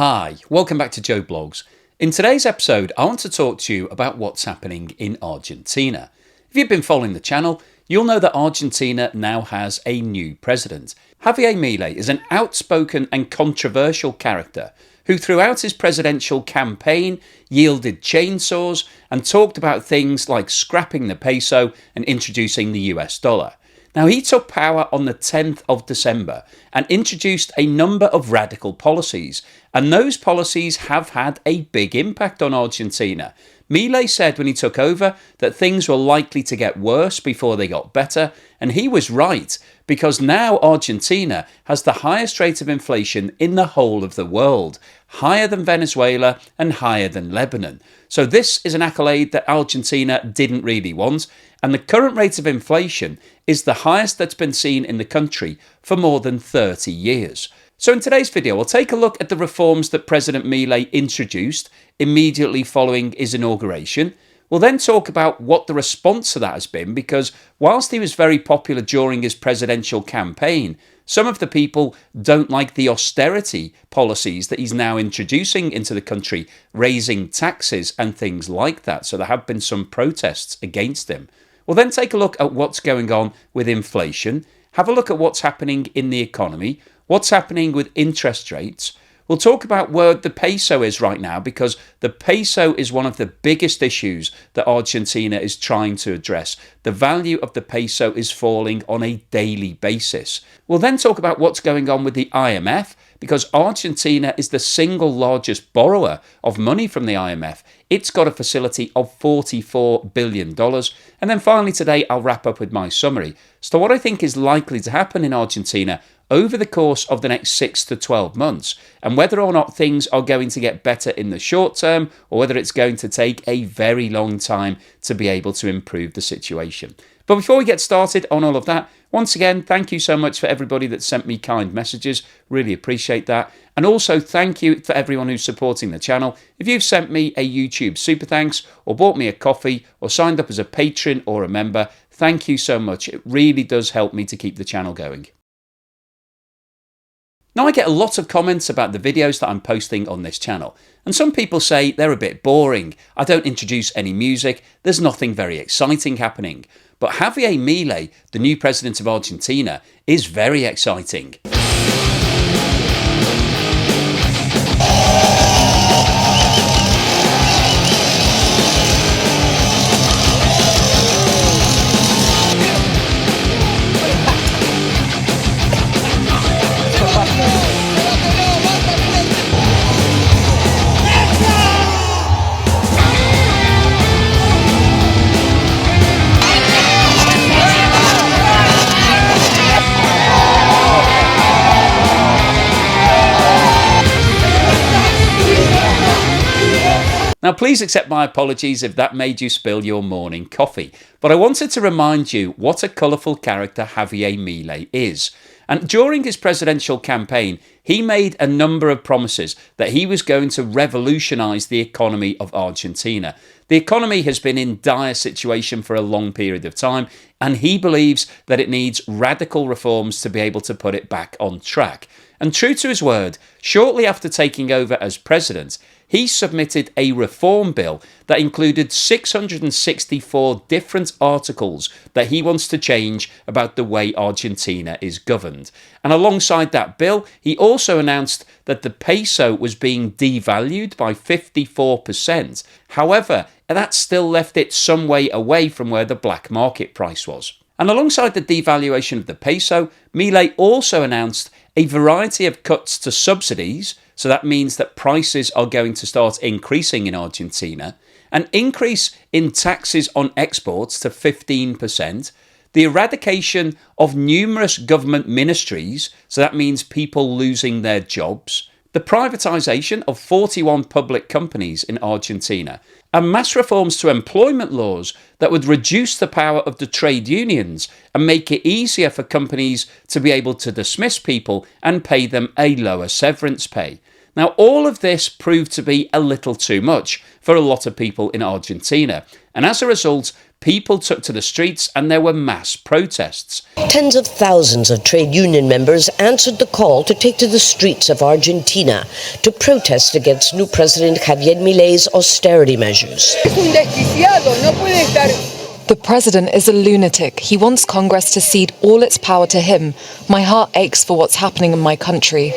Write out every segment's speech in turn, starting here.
Hi, welcome back to Joe Blogs. In today's episode, I want to talk to you about what's happening in Argentina. If you've been following the channel, you'll know that Argentina now has a new president. Javier Milei is an outspoken and controversial character who throughout his presidential campaign yielded chainsaws and talked about things like scrapping the peso and introducing the US dollar. Now, he took power on the 10th of December and introduced a number of radical policies, and those policies have had a big impact on Argentina. Milei said when he took over that things were likely to get worse before they got better, and he was right, because now Argentina has the highest rate of inflation in the whole of the world, higher than Venezuela and higher than Lebanon. So this is an accolade that Argentina didn't really want, and the current rate of inflation is the highest that's been seen in the country for more than 30 years. So in today's video, we'll take a look at the reforms that President Milei introduced immediately following his inauguration. We'll then talk about what the response to that has been, because whilst he was very popular during his presidential campaign, some of the people don't like the austerity policies that he's now introducing into the country, raising taxes and things like that. So there have been some protests against him. We'll then take a look at what's going on with inflation, have a look at what's happening in the economy, what's happening with interest rates. We'll talk about where the peso is right now, because the peso is one of the biggest issues that Argentina is trying to address. The value of the peso is falling on a daily basis. We'll then talk about what's going on with the IMF, because Argentina is the single largest borrower of money from the IMF. It's got a facility of $44 billion. And then finally today, I'll wrap up with my summary. So what I think is likely to happen in Argentina over the course of the next 6 to 12 months, and whether or not things are going to get better in the short term, or whether it's going to take a very long time to be able to improve the situation. But before we get started on all of that, once again, thank you so much for everybody that sent me kind messages. Really appreciate that. And also thank you for everyone who's supporting the channel. If you've sent me a YouTube super thanks, or bought me a coffee, or signed up as a patron or a member, thank you so much. It really does help me to keep the channel going. Now, I get a lot of comments about the videos that I'm posting on this channel, and some people say they're a bit boring. I don't introduce any music, there's nothing very exciting happening. But Javier Milei, the new president of Argentina, is very exciting. Now, please accept my apologies if that made you spill your morning coffee, but I wanted to remind you what a colourful character Javier Milei is. And during his presidential campaign, he made a number of promises that he was going to revolutionise the economy of Argentina. The economy has been in dire situation for a long period of time, and he believes that it needs radical reforms to be able to put it back on track. And true to his word, shortly after taking over as president, he submitted a reform bill that included 664 different articles that he wants to change about the way Argentina is governed. And alongside that bill, he also announced that the peso was being devalued by 54%. However, that still left it some way away from where the black market price was. And alongside the devaluation of the peso, Milei also announced a variety of cuts to subsidies, so that means that prices are going to start increasing in Argentina, an increase in taxes on exports to 15%, the eradication of numerous government ministries, so that means people losing their jobs, the privatisation of 41 public companies in Argentina, and mass reforms to employment laws that would reduce the power of the trade unions and make it easier for companies to be able to dismiss people and pay them a lower severance pay. Now, all of this proved to be a little too much for a lot of people in Argentina, and as a result, people took to the streets and there were mass protests. Tens of thousands of trade union members answered the call to take to the streets of Argentina to protest against new President Javier Milei's austerity measures. The president is a lunatic. He wants Congress to cede all its power to him. My heart aches for what's happening in my country.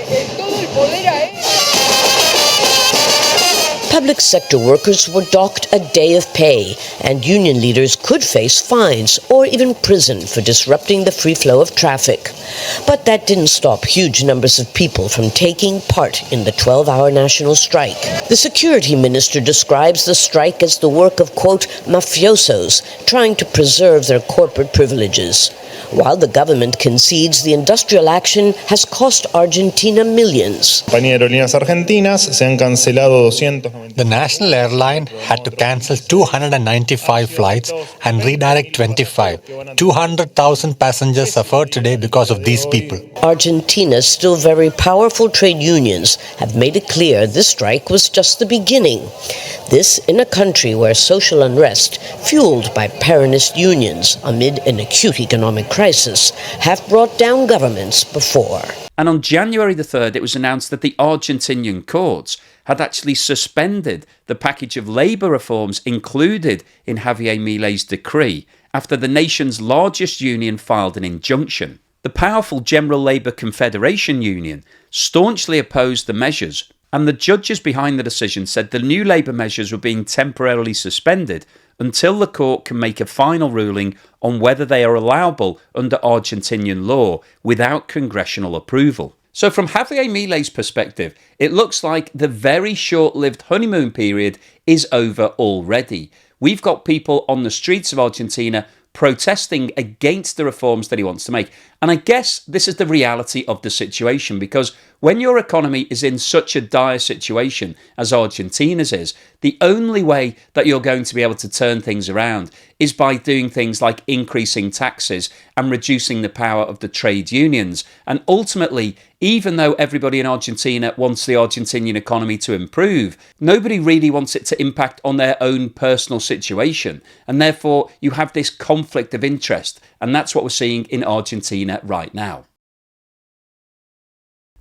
Public sector workers were docked a day of pay, and union leaders could face fines or even prison for disrupting the free flow of traffic. But that didn't stop huge numbers of people from taking part in the 12-hour national strike. The security minister describes the strike as the work of, quote, mafiosos trying to preserve their corporate privileges. While the government concedes the industrial action has cost Argentina millions. The national airline had to cancel 295 flights and redirect 25. 200,000 passengers suffered today because of these people. Argentina's still very powerful trade unions have made it clear this strike was just the beginning. This in a country where social unrest, fueled by Peronist unions amid an acute economic crisis, have brought down governments before. And on January the 3rd, it was announced that the Argentinian courts had actually suspended the package of labour reforms included in Javier Milei's decree after the nation's largest union filed an injunction. The powerful General Labour Confederation Union staunchly opposed the measures, and the judges behind the decision said the new labour measures were being temporarily suspended until the court can make a final ruling on whether they are allowable under Argentinian law without congressional approval. So from Javier Milei's perspective, it looks like the very short-lived honeymoon period is over already. We've got people on the streets of Argentina protesting against the reforms that he wants to make. And I guess this is the reality of the situation, because when your economy is in such a dire situation as Argentina's is, the only way that you're going to be able to turn things around is by doing things like increasing taxes and reducing the power of the trade unions. And ultimately, even though everybody in Argentina wants the Argentinian economy to improve, nobody really wants it to impact on their own personal situation. And therefore, you have this conflict of interest. And that's what we're seeing in Argentina right now.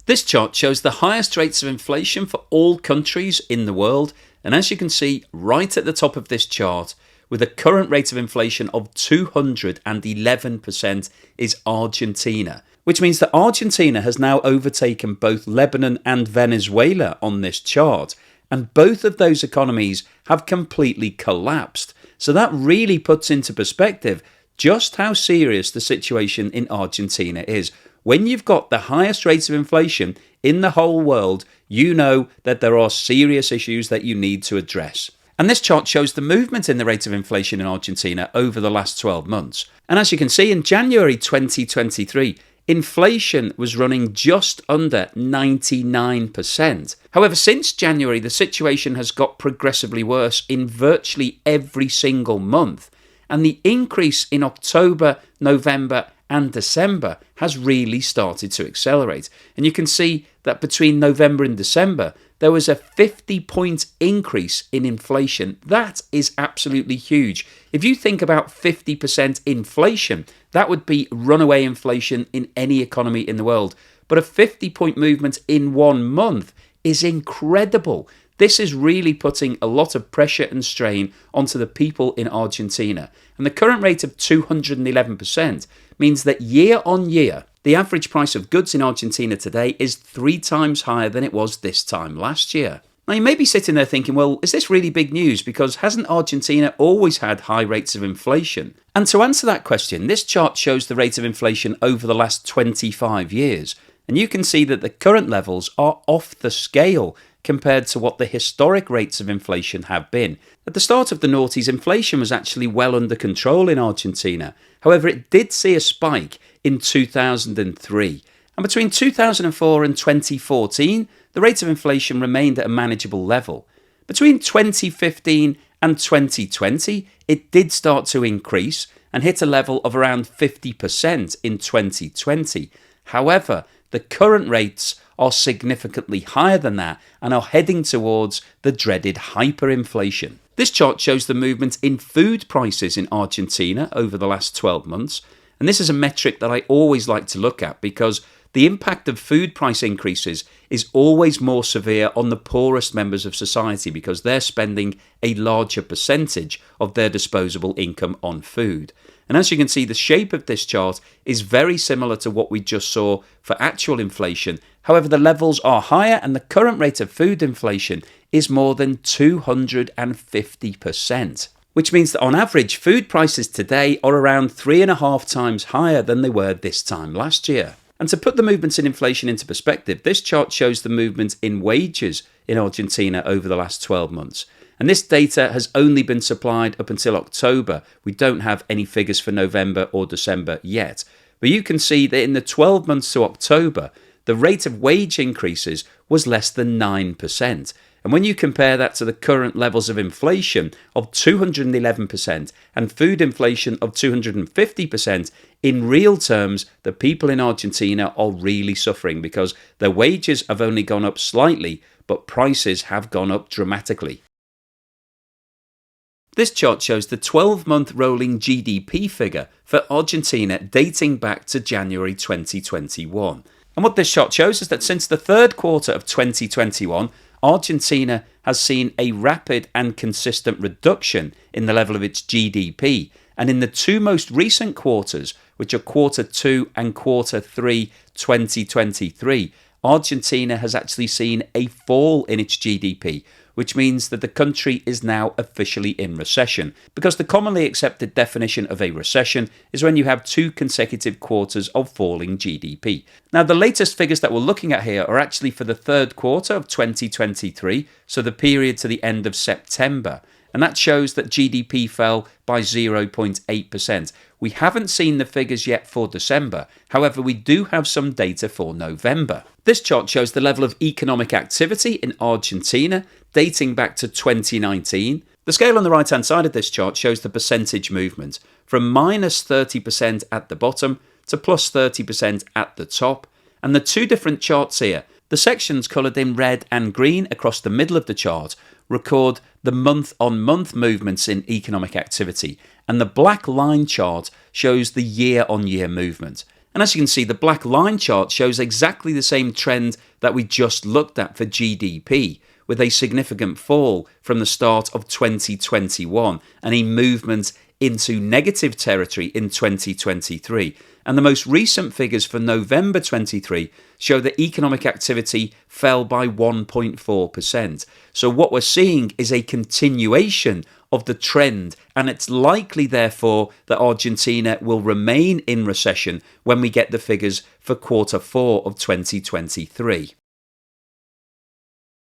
This chart shows the highest rates of inflation for all countries in the world. And as you can see right at the top of this chart, with a current rate of inflation of 211%, is Argentina, which means that Argentina has now overtaken both Lebanon and Venezuela on this chart, and both of those economies have completely collapsed. So that really puts into perspective just how serious the situation in Argentina is. When you've got the highest rates of inflation in the whole world, you know that there are serious issues that you need to address. And this chart shows the movement in the rate of inflation in Argentina over the last 12 months. And as you can see, in January 2023, inflation was running just under 99%. However, since January, the situation has got progressively worse in virtually every single month. And the increase in October, November and December has really started to accelerate. And you can see that between November and December, there was a 50-point increase in inflation. That is absolutely huge. If you think about 50% inflation, that would be runaway inflation in any economy in the world. But a 50-point movement in 1 month is incredible. This is really putting a lot of pressure and strain onto the people in Argentina. And the current rate of 211% means that year on year, the average price of goods in Argentina today is 3 times higher than it was this time last year. Now, you may be sitting there thinking, well, is this really big news? Because hasn't Argentina always had high rates of inflation? And to answer that question, this chart shows the rate of inflation over the last 25 years. And you can see that the current levels are off the scale compared to what the historic rates of inflation have been. At the start of the noughties, inflation was actually well under control in Argentina. However, it did see a spike in 2003. And between 2004 and 2014, the rate of inflation remained at a manageable level. Between 2015 and 2020, it did start to increase and hit a level of around 50% in 2020. However, the current rates are significantly higher than that and are heading towards the dreaded hyperinflation. This chart shows the movement in food prices in Argentina over the last 12 months. And this is a metric that I always like to look at because the impact of food price increases is always more severe on the poorest members of society because they're spending a larger percentage of their disposable income on food. And as you can see, the shape of this chart is very similar to what we just saw for actual inflation. However, the levels are higher and the current rate of food inflation is more than 250%, which means that on average, food prices today are around 3.5 times higher than they were this time last year. And to put the movements in inflation into perspective, this chart shows the movement in wages in Argentina over the last 12 months. And this data has only been supplied up until October. We don't have any figures for November or December yet. But you can see that in the 12 months to October, the rate of wage increases was less than 9%. And when you compare that to the current levels of inflation of 211% and food inflation of 250%, in real terms, the people in Argentina are really suffering because their wages have only gone up slightly, but prices have gone up dramatically. This chart shows the 12-month rolling GDP figure for Argentina dating back to January 2021. And what this chart shows is that since the third quarter of 2021, Argentina has seen a rapid and consistent reduction in the level of its GDP. And in the two most recent quarters, which are quarter 2 and quarter 3 2023, Argentina has actually seen a fall in its GDP, which means that the country is now officially in recession, because the commonly accepted definition of a recession is when you have 2 consecutive quarters of falling GDP. Now, the latest figures that we're looking at here are actually for the third quarter of 2023, so the period to the end of September, and that shows that GDP fell by 0.8%. We haven't seen the figures yet for December, however we do have some data for November. This chart shows the level of economic activity in Argentina dating back to 2019. The scale on the right hand side of this chart shows the percentage movement from minus 30% at the bottom to plus 30% at the top. And the two different charts here, the sections coloured in red and green across the middle of the chart, record the month-on-month movements in economic activity, and the black line chart shows the year-on-year movement. And as you can see, the black line chart shows exactly the same trend that we just looked at for GDP, with a significant fall from the start of 2021 and a movement into negative territory in 2023. And the most recent figures for November 23 show that economic activity fell by 1.4%. So what we're seeing is a continuation of the trend, and it's likely, therefore, that Argentina will remain in recession when we get the figures for quarter 4 of 2023.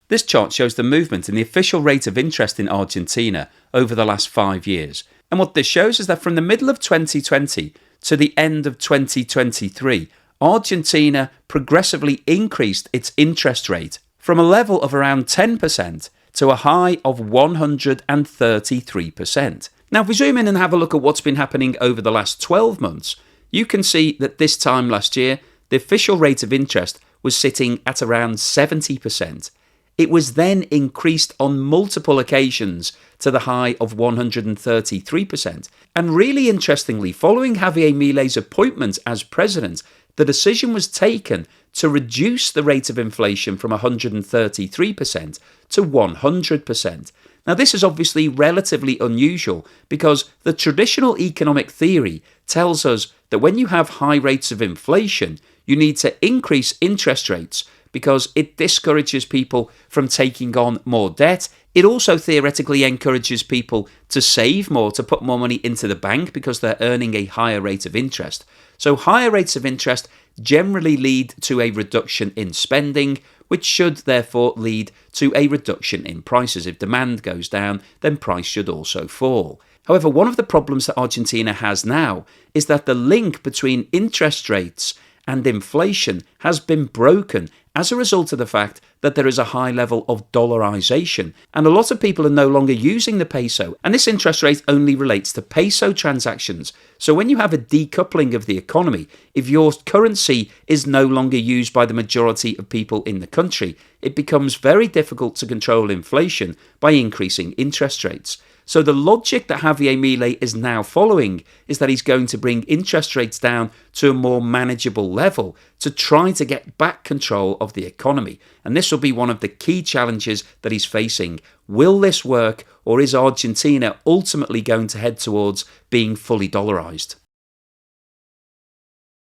This chart shows the movement in the official rate of interest in Argentina over the last 5 years. And what this shows is that from the middle of 2020 to the end of 2023, Argentina progressively increased its interest rate from a level of around 10% to a high of 133%. Now, if we zoom in and have a look at what's been happening over the last 12 months, you can see that this time last year, the official rate of interest was sitting at around 70%. It was then increased on multiple occasions to the high of 133%. And really interestingly, following Javier Milei's appointment as president, the decision was taken to reduce the rate of inflation from 133% to 100%. Now, this is obviously relatively unusual because the traditional economic theory tells us that when you have high rates of inflation, you need to increase interest rates because it discourages people from taking on more debt. It also theoretically encourages people to save more, to put more money into the bank because they're earning a higher rate of interest. So higher rates of interest generally lead to a reduction in spending, which should therefore lead to a reduction in prices. If demand goes down, then price should also fall. However, one of the problems that Argentina has now is that the link between interest rates and inflation has been broken as a result of the fact that there is a high level of dollarization, and a lot of people are no longer using the peso, and this interest rate only relates to peso transactions. So when you have a decoupling of the economy, if your currency is no longer used by the majority of people in the country, it becomes very difficult to control inflation by increasing interest rates. So the logic that Javier Milei is now following is that he's going to bring interest rates down to a more manageable level to try to get back control of the economy. And this will be one of the key challenges that he's facing. Will this work, or is Argentina ultimately going to head towards being fully dollarized?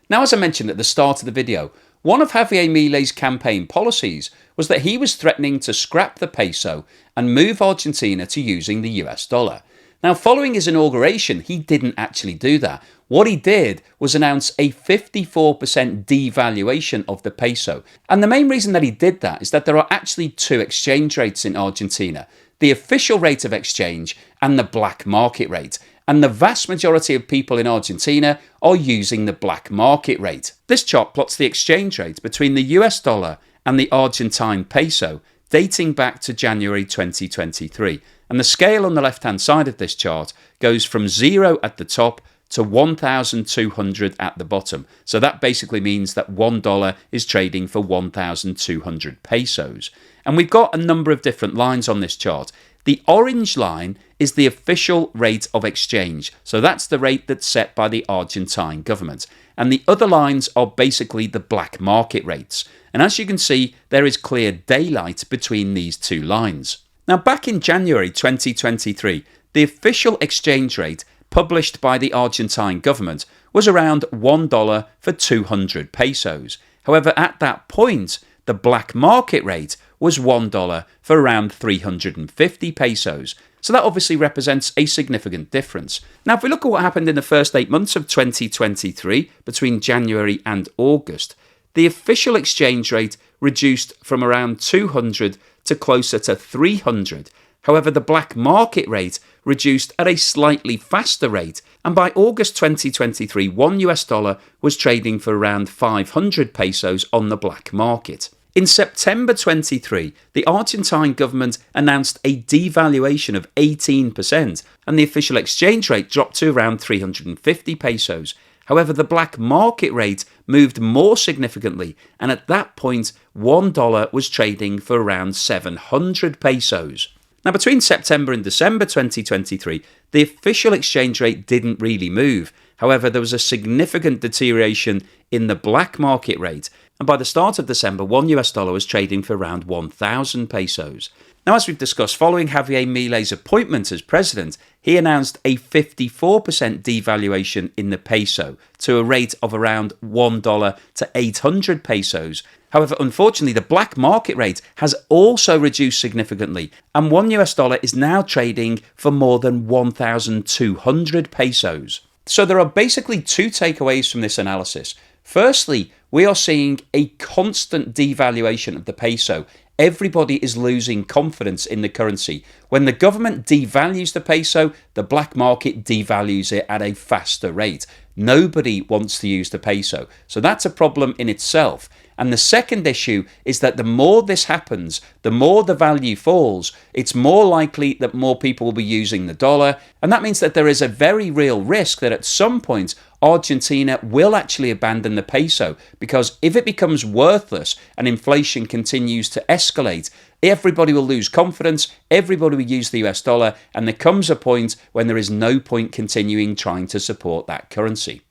Now, as I mentioned at the start of the video, one of Javier Milei's campaign policies was that he was threatening to scrap the peso and move Argentina to using the US dollar. Now, following his inauguration, he didn't actually do that. What he did was announce a 54% devaluation of the peso. And the main reason that he did that is that there are actually two exchange rates in Argentina: the official rate of exchange and the black market rate. And the vast majority of people in Argentina are using the black market rate. This chart plots the exchange rate between the US dollar and the Argentine peso dating back to January 2023. And the scale on the left-hand side of this chart goes from 0 at the top to 1,200 at the bottom. So that basically means that $1 is trading for 1,200 pesos. And we've got a number of different lines on this chart. The orange line is the official rate of exchange. So that's the rate that's set by the Argentine government. And the other lines are basically the black market rates. And as you can see, there is clear daylight between these two lines. Now, back in January 2023, the official exchange rate published by the Argentine government was around $1 for 200 pesos. However, at that point, the black market rate was $1 for around 350 pesos. So that obviously represents a significant difference. Now, if we look at what happened in the first 8 months of 2023, between January and August, the official exchange rate reduced from around 200 to closer to 300. However, the black market rate reduced at a slightly faster rate, and by August 2023, $1 was trading for around 500 pesos on the black market. In September 23, the Argentine government announced a devaluation of 18%, and the official exchange rate dropped to around 350 pesos. However, the black market rate moved more significantly, and at that point, $1 was trading for around 700 pesos. Now, between September and December 2023, the official exchange rate didn't really move. However, there was a significant deterioration in the black market rate, and by the start of December, $1 was trading for around 1,000 pesos. Now, as we've discussed, following Javier Milei's appointment as president, he announced a 54% devaluation in the peso to a rate of around $1 to 800 pesos. However, unfortunately, the black market rate has also reduced significantly, and $1 is now trading for more than 1,200 pesos. So there are basically two takeaways from this analysis. Firstly, we are seeing a constant devaluation of the peso. Everybody is losing confidence in the currency. When the government devalues the peso, the black market devalues it at a faster rate. Nobody wants to use the peso. So that's a problem in itself. And the second issue is that the more this happens, the more the value falls, it's more likely that more people will be using the dollar. And that means that there is a very real risk that at some point, Argentina will actually abandon the peso, because if it becomes worthless and inflation continues to escalate, everybody will lose confidence, everybody will use the US dollar, and there comes a point when there is no point continuing trying to support that currency.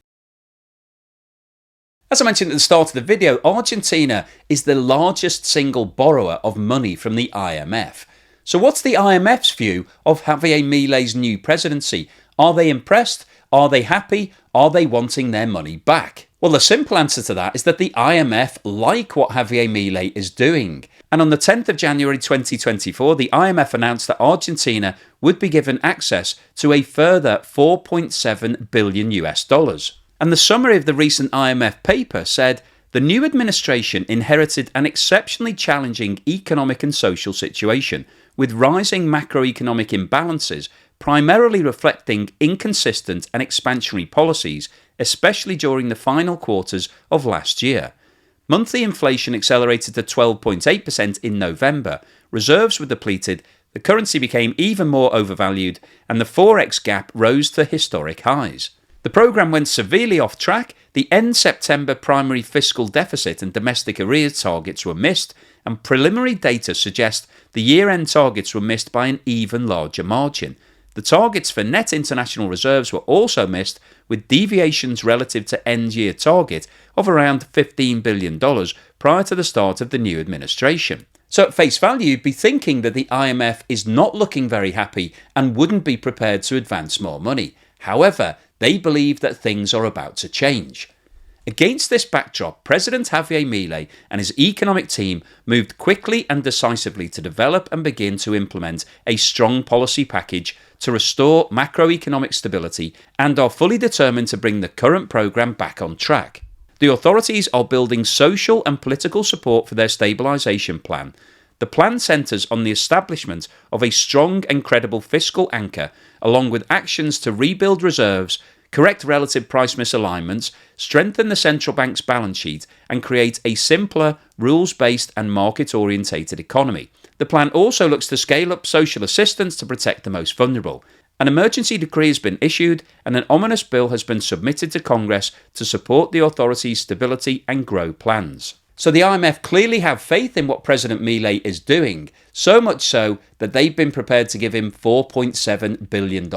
As I mentioned at the start of the video, Argentina is the largest single borrower of money from the IMF. So what's the IMF's view of Javier Milei's new presidency? Are they impressed? Are they happy? Are they wanting their money back? Well, the simple answer to that is that the IMF like what Javier Milei is doing. And on the 10th of January 2024, the IMF announced that Argentina would be given access to a further $4.7 billion US. And the summary of the recent IMF paper said, the new administration inherited an exceptionally challenging economic and social situation, with rising macroeconomic imbalances primarily reflecting inconsistent and expansionary policies, especially during the final quarters of last year. Monthly inflation accelerated to 12.8% in November, reserves were depleted, the currency became even more overvalued, and the forex gap rose to historic highs. The programme went severely off track, the end September primary fiscal deficit and domestic arrears targets were missed, and preliminary data suggest the year-end targets were missed by an even larger margin. The targets for net international reserves were also missed, with deviations relative to end-year target of around $15 billion prior to the start of the new administration. So at face value, you'd be thinking that the IMF is not looking very happy and wouldn't be prepared to advance more money. However, they believe that things are about to change. Against this backdrop, President Javier Milei and his economic team moved quickly and decisively to develop and begin to implement a strong policy package to restore macroeconomic stability and are fully determined to bring the current programme back on track. The authorities are building social and political support for their stabilisation plan. The plan centres on the establishment of a strong and credible fiscal anchor, along with actions to rebuild reserves, correct relative price misalignments, strengthen the central bank's balance sheet, and create a simpler, rules-based and market-orientated economy. The plan also looks to scale up social assistance to protect the most vulnerable. An emergency decree has been issued and an ominous bill has been submitted to Congress to support the authorities' stability and grow plans. So the IMF clearly have faith in what President Milei is doing, so much so that they've been prepared to give him $4.7 billion.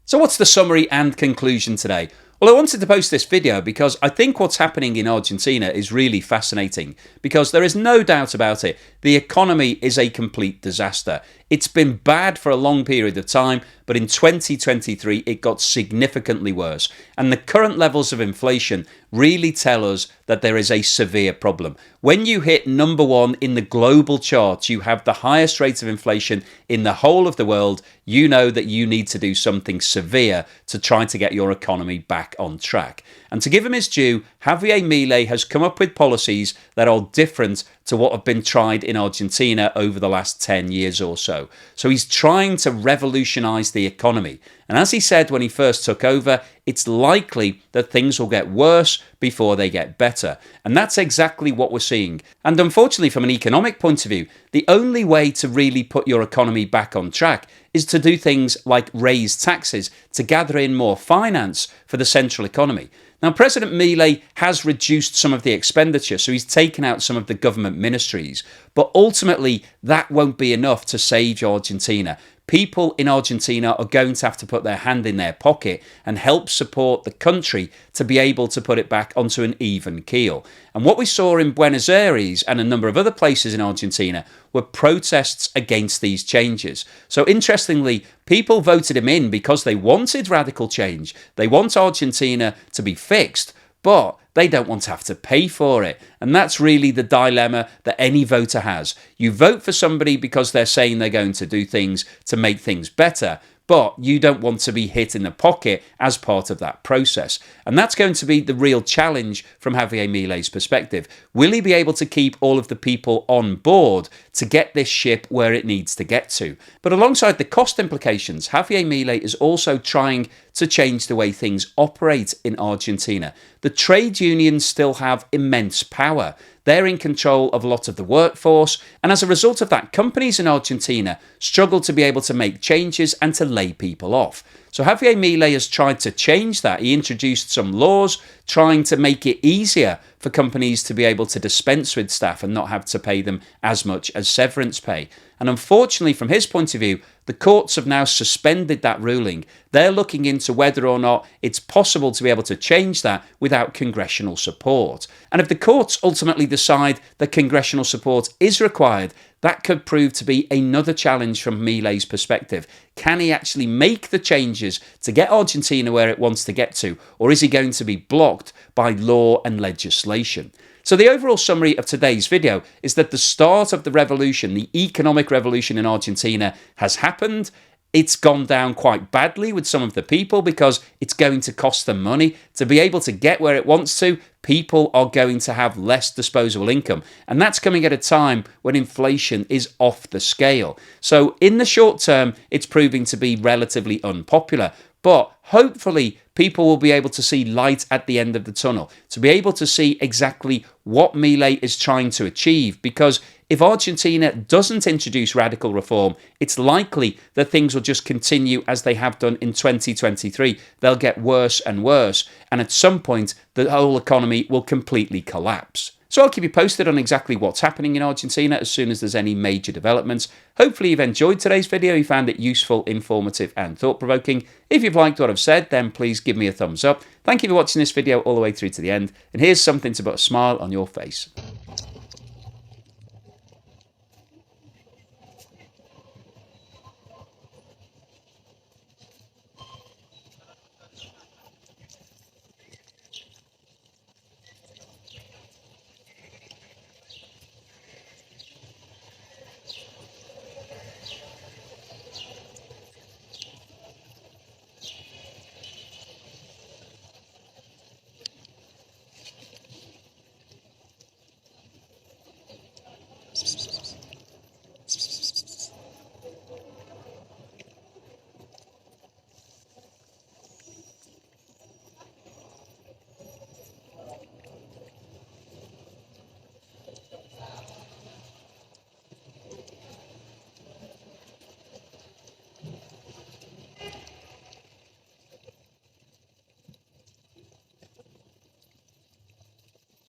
So what's the summary and conclusion today? Well, I wanted to post this video because I think what's happening in Argentina is really fascinating, because there is no doubt about it, the economy is a complete disaster. It's been bad for a long period of time, but in 2023 it got significantly worse. And the current levels of inflation really tell us that there is a severe problem. When you hit number one in the global charts, you have the highest rate of inflation in the whole of the world, you know that you need to do something severe to try to get your economy back on track. And to give him his due, Javier Milei has come up with policies that are different to what have been tried in Argentina over the last 10 years or so. So he's trying to revolutionise the economy. And as he said when he first took over, it's likely that things will get worse before they get better. And that's exactly what we're seeing. And unfortunately, from an economic point of view, the only way to really put your economy back on track is to do things like raise taxes to gather in more finance for the central economy. Now, President Milei has reduced some of the expenditure, so he's taken out some of the government ministries. But ultimately, that won't be enough to save Argentina. People in Argentina are going to have to put their hand in their pocket and help support the country to be able to put it back onto an even keel. And what we saw in Buenos Aires and a number of other places in Argentina were protests against these changes. So interestingly, people voted him in because they wanted radical change. They want Argentina to be fixed, but they don't want to have to pay for it. And that's really the dilemma that any voter has. You vote for somebody because they're saying they're going to do things to make things better, but you don't want to be hit in the pocket as part of that process. And that's going to be the real challenge from Javier Milei's perspective. Will he be able to keep all of the people on board to get this ship where it needs to get to? But alongside the cost implications, Javier Milei is also trying to change the way things operate in Argentina. The trade unions still have immense power. They're in control of a lot of the workforce, and as a result of that, companies in Argentina struggle to be able to make changes and to lay people off. So Javier Milei has tried to change that. He introduced some laws trying to make it easier for companies to be able to dispense with staff and not have to pay them as much as severance pay. And unfortunately, from his point of view, the courts have now suspended that ruling. They're looking into whether or not it's possible to be able to change that without congressional support. And if the courts ultimately decide that congressional support is required, that could prove to be another challenge from Milei's perspective. Can he actually make the changes to get Argentina where it wants to get to, or is he going to be blocked by law and legislation? So the overall summary of today's video is that the start of the revolution, the economic revolution in Argentina, has happened. It's gone down quite badly with some of the people because it's going to cost them money. To be able to get where it wants to, people are going to have less disposable income. And that's coming at a time when inflation is off the scale. So in the short term, it's proving to be relatively unpopular. But hopefully people will be able to see light at the end of the tunnel, to be able to see exactly what Milei is trying to achieve. Because if Argentina doesn't introduce radical reform, it's likely that things will just continue as they have done in 2023. They'll get worse and worse, and at some point the whole economy will completely collapse. So I'll keep you posted on exactly what's happening in Argentina as soon as there's any major developments. Hopefully you've enjoyed today's video, you found it useful, informative and thought-provoking. If you've liked what I've said, then please give me a thumbs up. Thank you for watching this video all the way through to the end, and here's something to put a smile on your face.